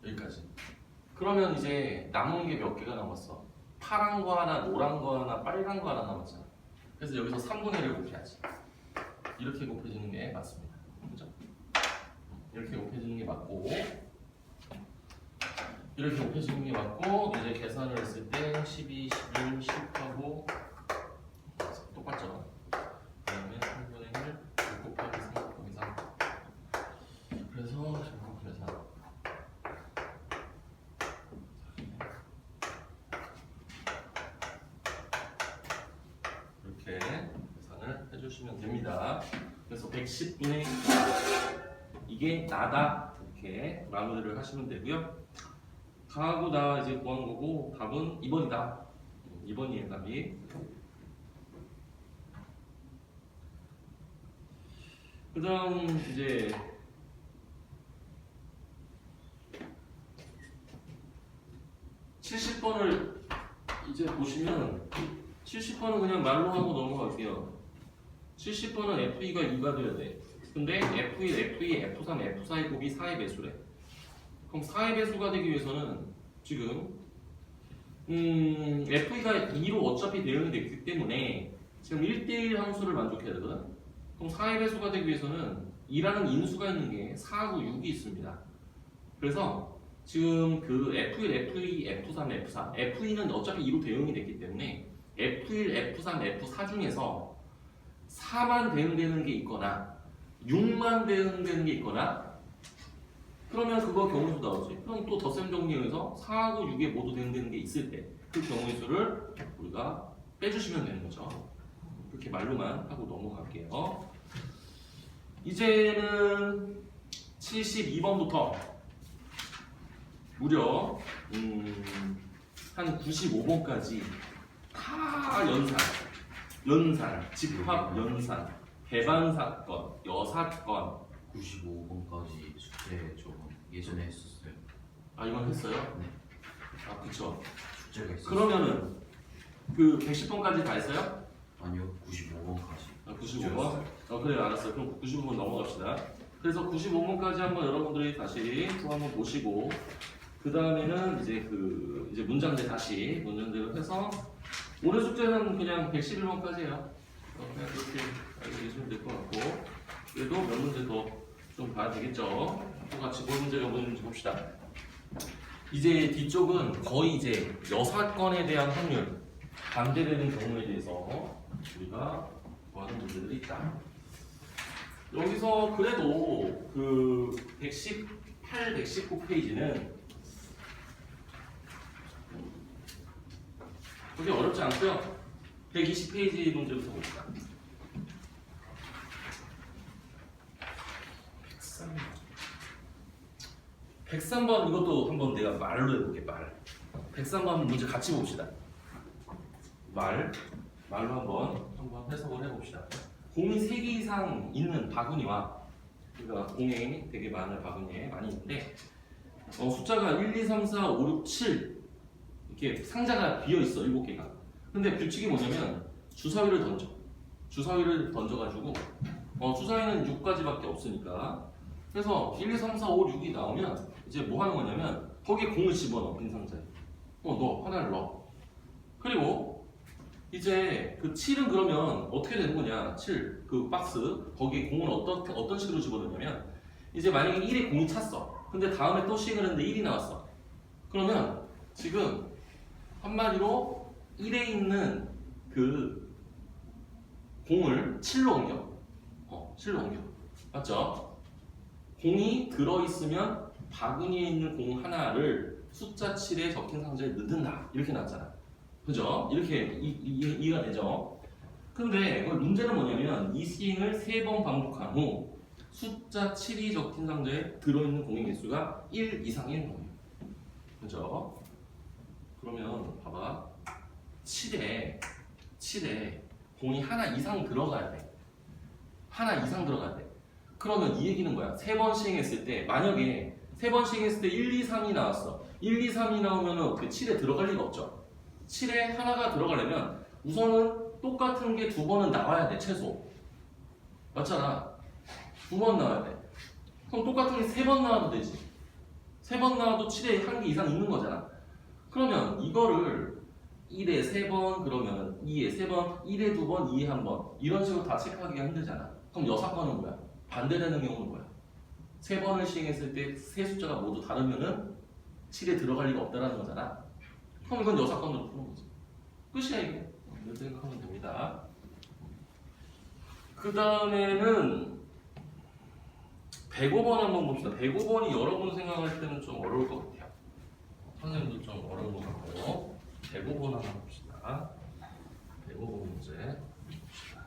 여기까지. 그러면 이제 남은 게 몇 개가 남았어? 파란 거 하나, 노란 거 하나, 빨간 거 하나 남았잖아. 그래서 여기서 3분의 1을 곱해야지. 이렇게 곱해지는 게 맞습니다. 그죠? 이렇게 곱해지는 게 맞고, 이렇게 곱해지는 게 맞고, 이제 계산을 했을 때 12, 11, 10하고 똑같죠? 그 다음에 3분의 1, 6 곱하기 3 곱하기 3. 그래서 결국 계산. 이렇게 계산을 해주시면 됩니다. 그래서 110분의 이게 나다. 이렇게 마무리를 하시면 되고요. 다하고 나 이제 구한 거고 답은 2번이다. 2번이에요, 답이. 그 다음 이제 (70번을) 이제 보시면 70번은 그냥 말로 하고 넘어갈게요. 70번은 F2가 2가 돼야 돼. 근데 F1, F2, F3, F4의 곱이 4의 배수래. 그럼 4의 배수가 되기 위해서는 지금 F2가 2로 어차피 대응이 됐기 때문에 지금 1대1 함수를 만족해야 되거든. 그럼 4의 배수가 되기 위해서는 2라는 인수가 있는 게 4하고 6이 있습니다. 그래서 지금 그 F1, F2, F3, F4 F2는 어차피 2로 대응이 됐기 때문에 F1, F3, F4 중에서 4만 대응되는 게 있거나 6만 대응되는 게 있거나 그러면 그거 경우수 나오지. 그럼 또 덧셈 정리해서 4하고 6에 모두 대응되는 게 있을 때 그 경우의 수를 우리가 빼주시면 되는 거죠. 그렇게 말로만 하고 넘어갈게요. 이제는 72번부터 무려 한 95번까지 다 연산 연산, 집합 연산, 배반 사건, 여사건. 95번까지 숙제 조금 예전에 했었어요. 아 이건 했어요? 네. 아 그쵸. 숙제가 있었어요. 그러면은 그 110번까지 다 했어요? 아니요, 95번까지. 아, 95번? 그래 알았어요. 그럼 95번 넘어갑시다. 그래서 95번까지 한번 여러분들이 다시 또 한번 보시고 그 다음에는 이제 문장제 다시 문장제를 해서 오늘 숙제는 그냥 111번까지예요. 그냥 그렇게 알고 계시면 될 것 같고 그래도 몇 문제 더 좀 봐야 되겠죠. 또 같이 뭘 문제가 뭐였는지 봅시다. 이제 뒤쪽은 거의 이제 여사건에 대한 확률 반대되는 경우에 대해서 우리가 구하는 문제들이 있다. 여기서 그래도 그 118, 119페이지는 그게 어렵지 않고요. 120페이지 문제부터 봅시다. 103번 이것도 한번 내가 말로 해볼게. 말 103번 문제 같이 봅시다. 말로 한번 해석을 해봅시다. 공이 3개 이상 있는 바구니와 그러니까 공이 되게 많은 바구니에 많이 있는데 숫자가 1, 2, 3, 4, 5, 6, 7 이렇게 상자가 비어있어 7개가. 근데 규칙이 뭐냐면 주사위를 던져가지고 주사위는 6가지밖에 없으니까 그래서 1, 2, 3, 4, 5, 6이 나오면 이제 뭐 하는 거냐면 거기에 공을 집어넣어. 빈 상자에 너 하나를 넣어. 그리고 이제 그 7은 그러면 어떻게 되는 거냐. 7 그 박스 거기에 공을 어떤 식으로 집어넣냐면 이제 만약에 1에 공이 찼어. 근데 다음에 또 시행을 했는데 1이 나왔어. 그러면 지금 한마디로 1에 있는 그 공을 7로 옮겨. 7로 옮겨. 맞죠? 공이 들어있으면 바구니에 있는 공 하나를 숫자 7에 적힌 상자에 넣는다. 이렇게 나왔잖아. 그죠? 이렇게 이해가 되죠? 근데 문제는 뭐냐면 이 시행을 3번 반복한 후 숫자 7이 적힌 상자에 들어있는 공의 개수가 1 이상인 거예요. 그죠? 그러면 봐봐. 7에 공이 하나 이상 들어가야 돼. 하나 이상 들어가야 돼. 그러면 이 얘기는 뭐야? 3번 시행했을 때 만약에 3번 시행했을 때 1, 2, 3이 나왔어. 1, 2, 3이 나오면 그 7에 들어갈 리가 없죠. 7에 하나가 들어가려면 우선은 똑같은 게 2번은 나와야 돼. 최소. 맞잖아. 2번 나와야 돼. 그럼 똑같은 게 3번 나와도 되지. 3번 나와도 7에 한 개 이상 있는 거잖아. 그러면 이거를 1에 3번 그러면 2에 3번 1에 2번 2에 1번 이런 식으로 다 체크하기가 힘들잖아. 그럼 여사건은 뭐야? 반대되는 경우는 뭐야? 3번을 시행했을 때 세 숫자가 모두 다르면은 7에 들어갈 리가 없다라는 거잖아. 그럼 이건 여사건으로 푸는 거지. 끝이야 이게. 이렇게 생각하면 됩니다. 그 다음에는 105번 한번 봅시다. 105번이 여러분 생각할 때는 좀 어려울 것 같아요. 선생님도 좀 어려운 것 같고 105번 한번 봅시다. 105번 문제 봅시다.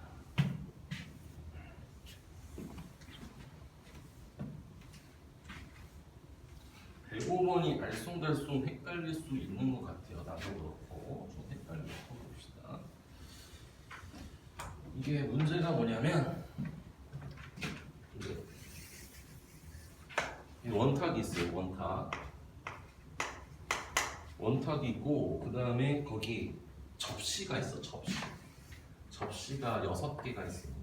105번이 알쏭달쏭 헷갈릴 수 있는 것 같아요. 나도 그렇고 좀 헷갈려 봅시다. 이게 문제가 뭐냐면 이 원탁이 있어요. 원탁이 있고 그 다음에 거기 접시가 있어. 접시가 6개가 있습니다.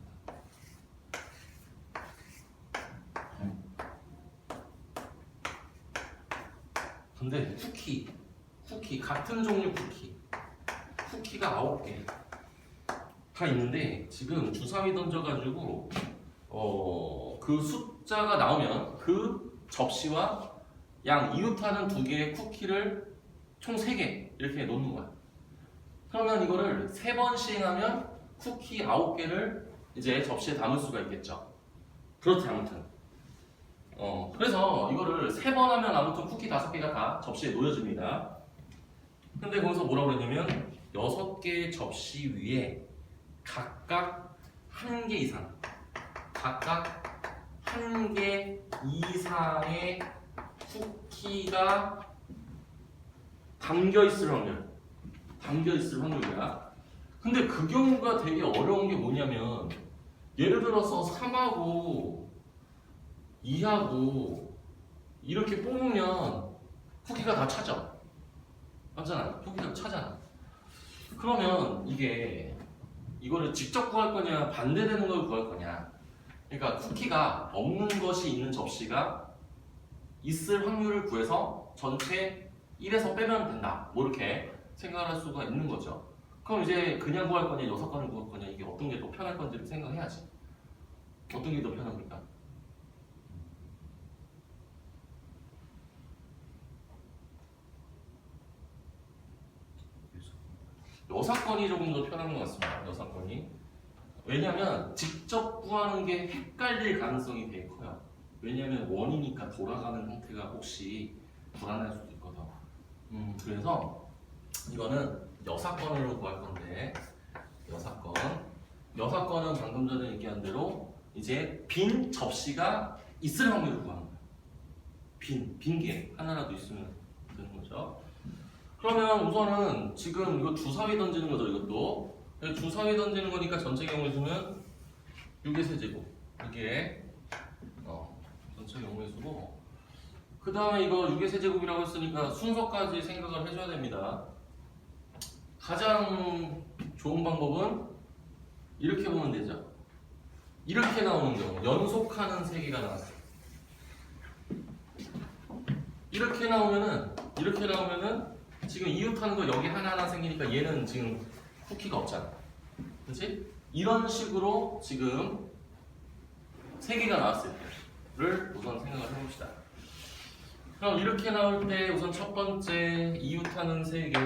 근데 쿠키 같은 종류 쿠키가 9개가 있는데 지금 주사위 던져가지고 그 숫자가 나오면 그 접시와 양 이웃하는 2개의 쿠키를 총 3개 이렇게 놓는 거야. 그러면 이거를 3번 시행하면 쿠키 9개를 이제 접시에 담을 수가 있겠죠. 그렇지 아무튼 그래서 이거를 3번 하면 아무튼 쿠키 5개가 다 접시에 놓여집니다. 근데 거기서 뭐라고 그랬냐면 6개의 접시 위에 각각 1개 이상 각각 1개 이상의 쿠키가 담겨있을 확률이야. 근데 그 경우가 되게 어려운 게 뭐냐면 예를 들어서 3하고 2하고 이렇게 뽑으면 쿠키가 다 찾아. 맞잖아. 쿠키가 찾아. 그러면 이거를 직접 구할 거냐 반대되는 걸 구할 거냐. 그러니까 쿠키가 없는 것이 있는 접시가 있을 확률을 구해서 전체 1에서 빼면 된다. 뭐 이렇게 생각을 할 수가 있는 거죠. 그럼 이제 그냥 구할 거냐 6건을 구할 거냐 이게 어떤 게 더 편할 건지를 생각해야지. 어떤 게 더 편합니까? 6건이 조금 더 편한 것 같습니다. 6건이. 왜냐면 직접 구하는 게 헷갈릴 가능성이 되게 커요. 왜냐면 원이니까 돌아가는 형태가 혹시 불안할 수도 있거든. 그래서 이거는 6건으로 구할 건데 6건은 방금 전에 얘기한 대로 이제 빈 접시가 있을 확률을 구하는 거야. 빈 게 하나라도 있으면 되는 거죠. 그러면 우선은 지금 이거 주사위 던지는 거죠. 이것도 주사위 던지는 거니까 전체 경우의 수는 6의 세제곱 이게 전체 경우의 수고 그 다음에 이거 6의 세제곱이라고 했으니까 순서까지 생각을 해줘야 됩니다. 가장 좋은 방법은 이렇게 보면 되죠. 이렇게 나오는 경우 연속하는 세 개가 나왔어요. 이렇게 나오면은 지금 이웃하는 거 여기 하나하나 생기니까 얘는 지금 쿠키가 없잖아. 그렇지? 이런 식으로 지금 세 개가 나왔을 때를 우선 생각을 해봅시다. 그럼 이렇게 나올 때 우선 첫 번째 이웃하는 세 개,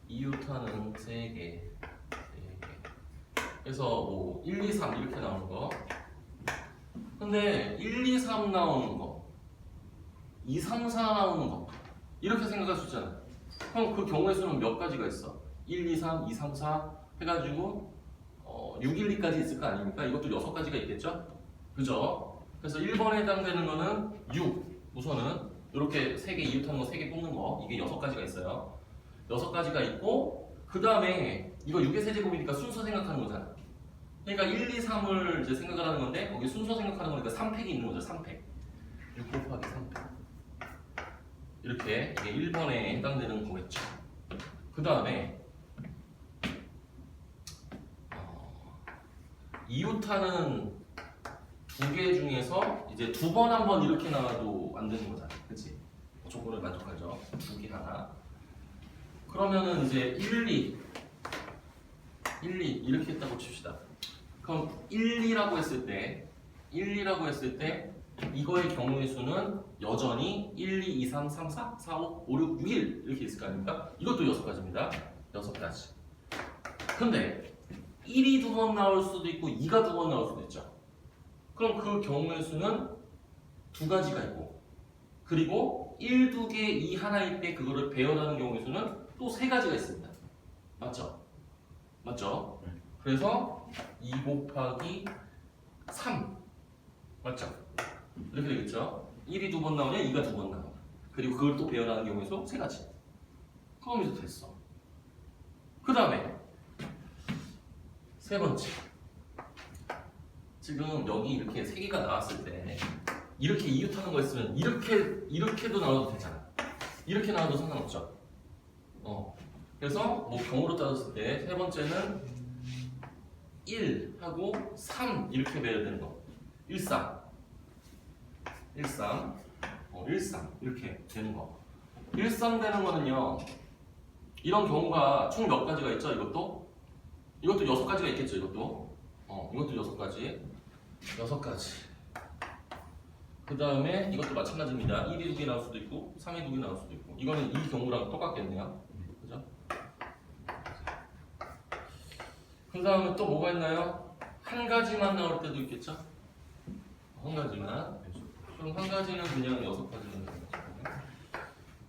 이웃하는 세 개. 그래서 뭐 1, 2, 3 이렇게 나오는 거. 근데 1, 2, 3 나오는 거, 2, 3, 4 나오는 거 이렇게 생각할 수 있잖아. 그럼 그 경우의 수는 몇 가지가 있어? 1, 2, 3, 2, 3, 4 해가지고 6, 1, 2까지 있을 거 아닙니까? 이것도 6가지가 있겠죠? 그죠? 그래서 1번에 해당되는 거는 6 우선은 이렇게 3개 이웃하는 거 3개 뽑는 거 이게 6가지가 있어요. 6가지가 있고 그 다음에 이거 6의 세제곱이니까 순서 생각하는 거잖아. 그러니까 1, 2, 3을 이제 생각을 하는 건데 거기 순서 생각하는 거니까 3팩이 있는 거죠. 3팩 6 곱하기 3팩 이렇게 이게 1번에 해당되는 거겠죠. 그 다음에 이웃하는 두 개 중에서 이제 2번 한 번 이렇게 나와도 안 되는 거잖아. 그치? 조건을 만족하죠. 2개 하나. 그러면은 이제 1, 2 이렇게 했다고 칩시다. 그럼 1, 2라고 했을 때 이거의 경우의 수는 여전히 1, 2, 2, 3, 3, 4, 4, 5, 5, 6, 6, 1 이렇게 있을 거 아닙니까? 이것도 6가지입니다. 6가지. 근데 1이 2번 나올 수도 있고 2가 2번 나올 수도 있죠. 그럼 그 경우의 수는 2가지가 있고 그리고 1, 2개, 2 하나일 때 그거를 배열하는 경우의 수는 또 3가지가 있습니다. 맞죠? 맞죠? 그래서 2 곱하기 3 맞죠? 이렇게 되겠죠? 1이 2번 나오냐 2가 2번 나오냐 그리고 그걸 또 배열하는 경우의 수 3가지. 그럼 이제 됐어. 그 다음에 세 번째 지금 여기 이렇게 3개가 나왔을 때 이렇게 이웃하는 거 있으면 이렇게도 나와도 되잖아. 이렇게 나와도 상관없죠. 그래서 뭐 경우로 따졌을 때 세 번째는 1 하고 3 이렇게 배열되는 거 1, 3 이렇게 되는 거 1, 3 되는 거는요 이런 경우가 총 몇 가지가 있죠? 이것도 6가지가 있겠죠. 이것도 6가지 그 다음에 이것도 마찬가지입니다. 1이 2개 나올 수도 있고 3이 2개 나올 수도 있고 이거는 이 경우랑 똑같겠네요. 그죠? 그 다음에 또 뭐가 있나요? 한 가지만 나올 때도 있겠죠? 한 가지만. 그럼 한 가지는 그냥 6가지는 되는 거죠.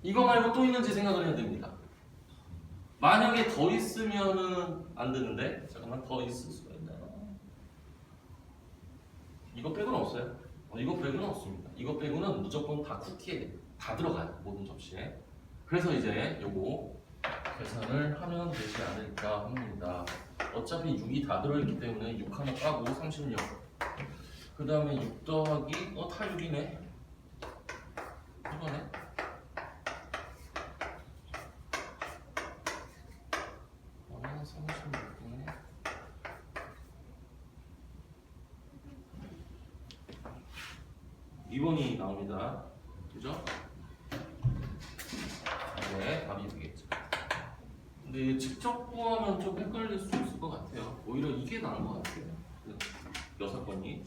이거 말고 또 있는지 생각을 해야 됩니다. 만약에 더 있으면은 안 되는데 잠깐만 더 있을 수가 있나요? 이거 빼고는 없어요. 이거 빼고는 없습니다. 이거 빼고는 무조건 다 쿠키에 다 들어가요. 모든 접시에. 그래서 이제 요거 계산을 하면 되지 않을까 합니다. 어차피 6이 다 들어있기 때문에 6 하나 까고 36. 그 다음에 6 더하기 다 6이네. 이거네. 아, 36이네. 이번이 나옵니다. 그죠? 네, 답이 되겠죠. 근데 직접 구하면 좀 헷갈릴 수 있을 것 같아요. 오히려 이게 나은 것 같아요. 6건이.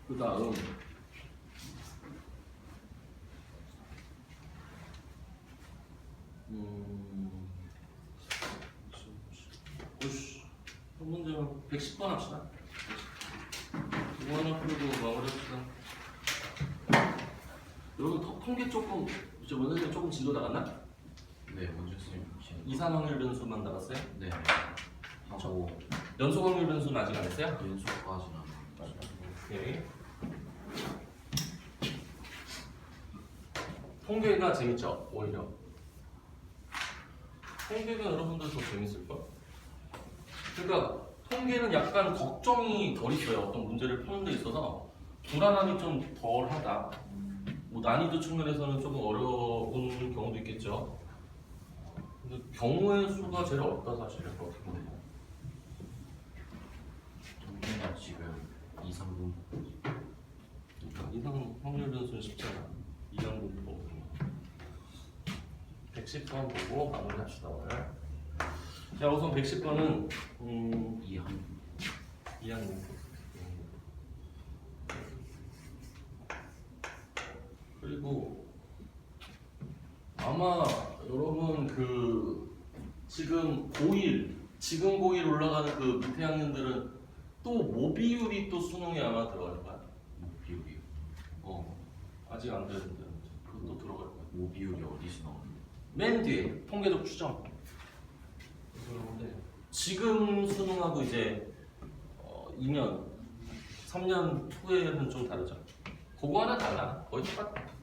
그 다음 한 문제는 110번 합시다. 이거 하나 풀고 마무리합시다. 여러분 통계 조금 저 원래는 조금 진도 나갔나? 네, 먼저 선생님. 이산 확률 변수만 나갔어요? 네. 하고 연속 확률 변수는 아직 안 했어요? 연속까지는 안 했어요. 오케이. 통계가 재밌죠? 오히려 통계가 여러분들 더 재밌을걸? 그러니까 통계는 약간 걱정이 덜 있어요. 어떤 문제를 푸는 데 있어서 불안함이 좀 덜하다. 뭐 난이도 측면에서는 조금 어려운 경우도 있겠죠. 근데 경우의 수가 제일 어렵다 사실은 어떻게 보면. 통계가 지금 2, 3분. 이상 확률 변수는 쉽잖아. 이상 분포. 110번 보고 마무리합시다 오늘. 자 우선 110번은 2항 분포. 그리고 아마 여러분 그 지금 고1 올라가는 그 밑에 학년들은 또 모비율이 또 수능에 아마 들어갈 거야. 모비율이요. 아직 안 되는데 그것도 들어갈 거야. 모비율이 어디서 나오는데? 맨 뒤에 통계적 추정. 그런데 지금 수능하고 이제 2년, 3년 후에는 좀 다르죠. 그거 하나 달라. 거의 똑같아.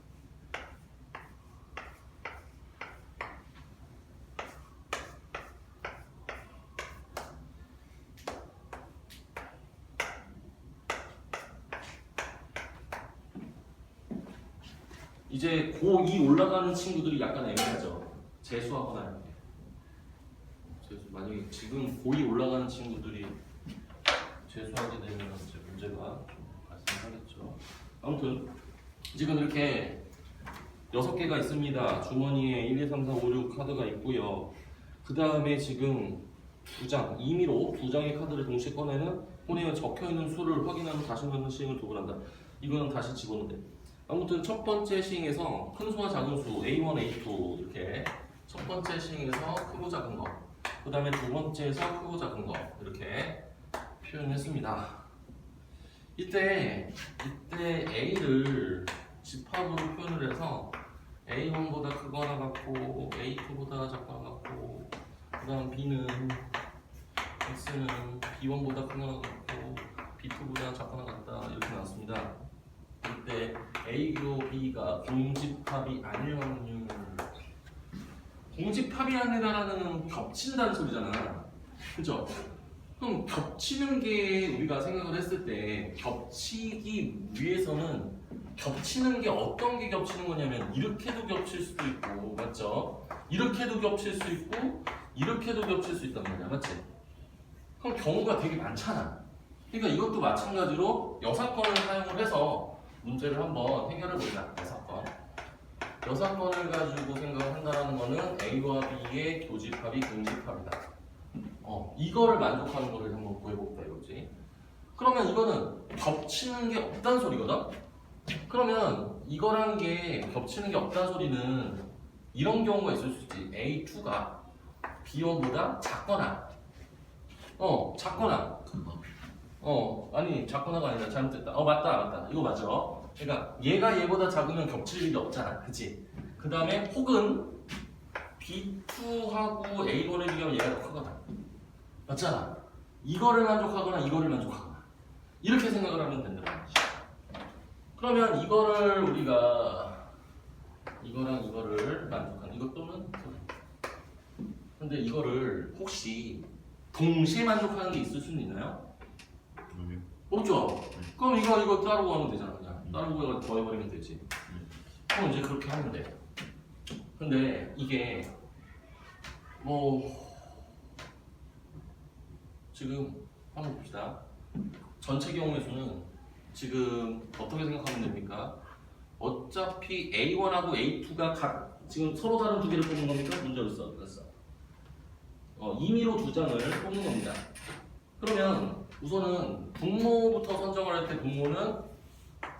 이제 고2 올라가는 친구들이 약간 애매하죠. 재수하거나 이렇게. 만약에 지금 고2 올라가는 친구들이 재수하게 되면 이제 문제가 좀 발생하겠죠. 아무튼 지금 이렇게 6개가 있습니다. 주머니에 1, 2, 3, 4, 5, 6 카드가 있고요. 그 다음에 지금 2장, 임의로 2장의 카드를 동시에 꺼내는 혼에 적혀있는 수를 확인하는 다시 넣는 시행을 두 번 한다. 이거는 다시 집어넣으면 돼. 아무튼 첫 번째 시행에서 큰 수와 작은 수 A1, A2 이렇게 첫 번째 시행에서 크고 작은 거, 그 다음에 두 번째에서 크고 작은 거 이렇게 표현했습니다. 이때 A를 집합으로 표현을 해서 A1보다 크거나 같고 A2보다 작거나 같고, 그 다음 B는 X는 B1보다 크거나 같고 B2보다 작거나 같다 이렇게 나왔습니다. 이때 A고 B가 공집합이 아닐 확률. 공집합이 아니라는 겹친다는 소리잖아. 그죠? 그럼 겹치는 게 우리가 생각을 했을 때 겹치기 위해서는 겹치는 게 어떤 게 겹치는 거냐면 이렇게도 겹칠 수도 있고, 맞죠? 이렇게도 겹칠 수 있고 이렇게도 겹칠 수 있단 말이야, 맞지? 그럼 경우가 되게 많잖아. 그러니까 이것도 마찬가지로 여사건을 사용을 해서 문제를 한번 해결해 보자. 여사건을 가지고 생각을 한다는 거는 A와 B의 교집합이 공집합이다. 이거를 만족하는 거를 한번 구해볼까 이거지. 그러면 이거는 겹치는 게 없다는 소리거든. 그러면 이거란 게 겹치는 게 없다는 소리는 이런 경우가 있을 수 있지. A2가 B1보다 작거나 작거나 아니 작거나가 아니라 잘못됐다. 맞다 이거 맞죠? 그러니까 얘가 얘보다 작으면 겹칠 일이 없잖아, 그치? 그 다음에 혹은 B2하고 A1에 비하면 얘가 더 크거나, 맞잖아? 이거를 만족하거나 이거를 만족하거나 이렇게 생각을 하면 된다는 거지. 그러면 이거를 우리가 이거랑 이거를 만족하는 이것 또는 근데 이거를 혹시 동시에 만족하는 게 있을 수는 있나요? 그러면 없죠? 그럼 이거 따로 하면 되잖아. 그냥 따로 더해버리면 되지. 그럼 이제 그렇게 하면 돼. 근데 이게 뭐 지금 한번 봅시다. 전체 경우의 수는 지금 어떻게 생각하면 됩니까? 어차피 A1하고 A2가 각 지금 서로 다른 두 개를 뽑는 겁니까? 문제를 썼어. 임의로 두 장을 뽑는 겁니다. 그러면 우선은 분모부터 선정을 할 때 분모는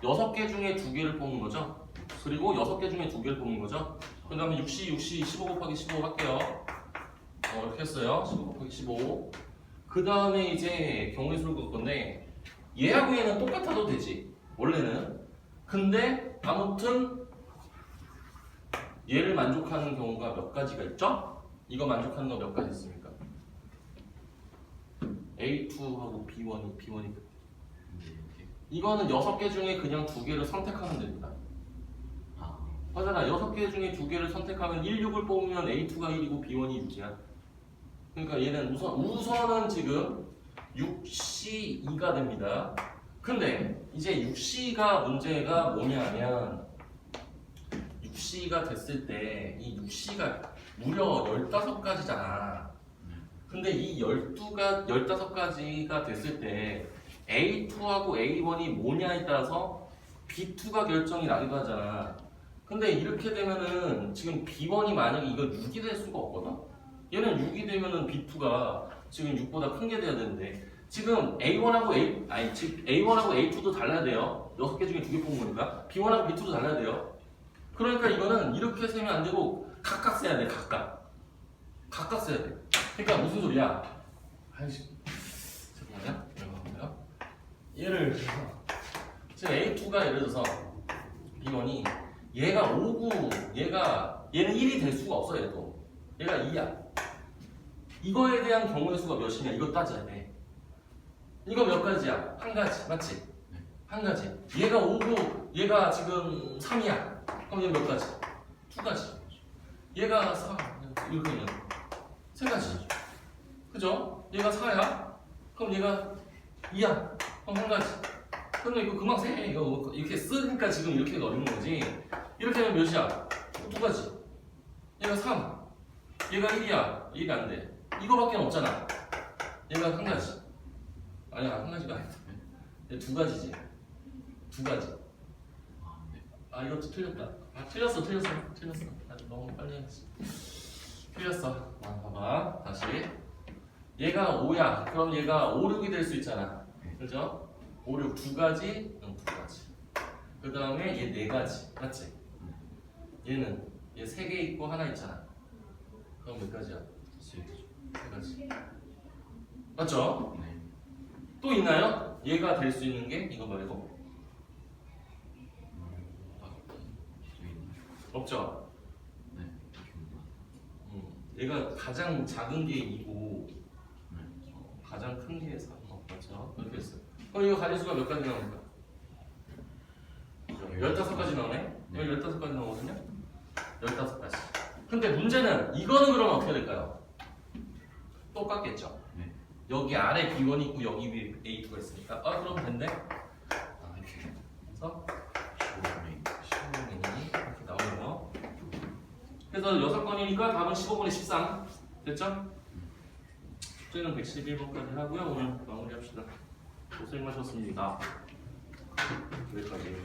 6개 중에 2개를 뽑는 거죠. 그리고 6개 중에 2개를 뽑는 거죠. 그 다음에 6C, 15 곱하기 15 할게요. 이렇게 했어요. 15 곱하기 15. 그 다음에 이제 경우의 수를 볼 건데 얘하고 얘는 똑같아도 되지. 원래는. 근데 아무튼 얘를 만족하는 경우가 몇 가지가 있죠? 이거 만족하는 거 몇 가지 있습니까? A2하고 B1이 이거는 6개 중에 그냥 2개를 선택하면 됩니다. 맞잖아. 6개 중에 2개를 선택하면 1, 6을 뽑으면 A2가 1이고 B1이 6이야. 그러니까 얘는 우선은 지금 6C2가 됩니다. 근데 이제 6C가 문제가 뭐냐 하면 6C가 됐을 때 이 6C가 무려 15가지잖아. 근데 이 15가지가 됐을 때 A2하고 A1이 뭐냐에 따라서 B2가 결정이 나기도 하잖아. 근데 이렇게 되면은 지금 B1이 만약에 이거 6이 될 수가 없거든? 얘는 6이 되면은 B2가 지금 6보다 큰 게 돼야 되는데 지금 A1하고 A2도 달라야 돼요. 6개 중에 2개 뽑은 거니까 B1하고 B2도 달라야 돼요. 그러니까 이거는 이렇게 세면 안 되고 각각 세야 돼. 각각 세야 돼. 그러니까 무슨 소리야? 아이씨, 잠깐만요. 이거 얘를 지금 A2가 예를 들어서 B1이 얘가 5고 얘는 1이 될 수가 없어. 얘가 2야. 이거에 대한 경우의 수가 몇이냐 이거 따져야 돼. 이거 몇 가지야? 한 가지, 맞지? 한 가지. 얘가 5고 얘가 지금 3이야. 그럼 얘 몇 가지? 2가지. 얘가 4, 이렇게 되면 3가지. 그죠? 얘가 4야? 그럼 얘가 2야. 그럼 한 가지. 근데 이거 금방 세. 이거 이렇게 쓰니까 지금 이렇게 어려운 거지. 이렇게 하면 몇이야? 2가지. 얘가 3. 얘가 1이야. 1이 안 돼. 이거밖에 없잖아. 얘가 한 가지. 아니야, 한 가지가 아니다. 얘 2가지지. 2가지. 이것도 틀렸다. 틀렸어. 아주 너무 빨리 했어. 틀렸어. 봐봐. 다시. 얘가 5야. 그럼 얘가 5, 6이 될 수 있잖아. 그죠? 5, 6 2가지? 응, 2가지. 그 다음에 얘 4가지. 맞지? 얘는 얘 3개 있고 하나 있잖아. 그럼 몇 가지야? 3가지. 맞죠? 네. 또 있나요? 얘가 될 수 있는 게 이거 말고? 없죠? 네. 얘가 가장 작은 게 2고 가장 큰 게 3. 맞죠? 이렇게 했어요. 그럼 이거 가지수가 몇 가지 나옵니까? 15가지 나오네? 네. 15가지 나오거든요? 15가지. 근데 문제는 이거는 그러면 어떻게 될까요? 똑같겠죠? 네. 여기 아래 B1이 있고 여기 위에 A2가 있으니까 그럼 된대? 이렇게 그래서 15분이 이렇게 나오네요. 그래서 6건이니까 답은 15분의 13 됐죠? 숙제는 111번까지 하고요. 오늘 마무리합시다. 고생하셨습니다. 여기까지.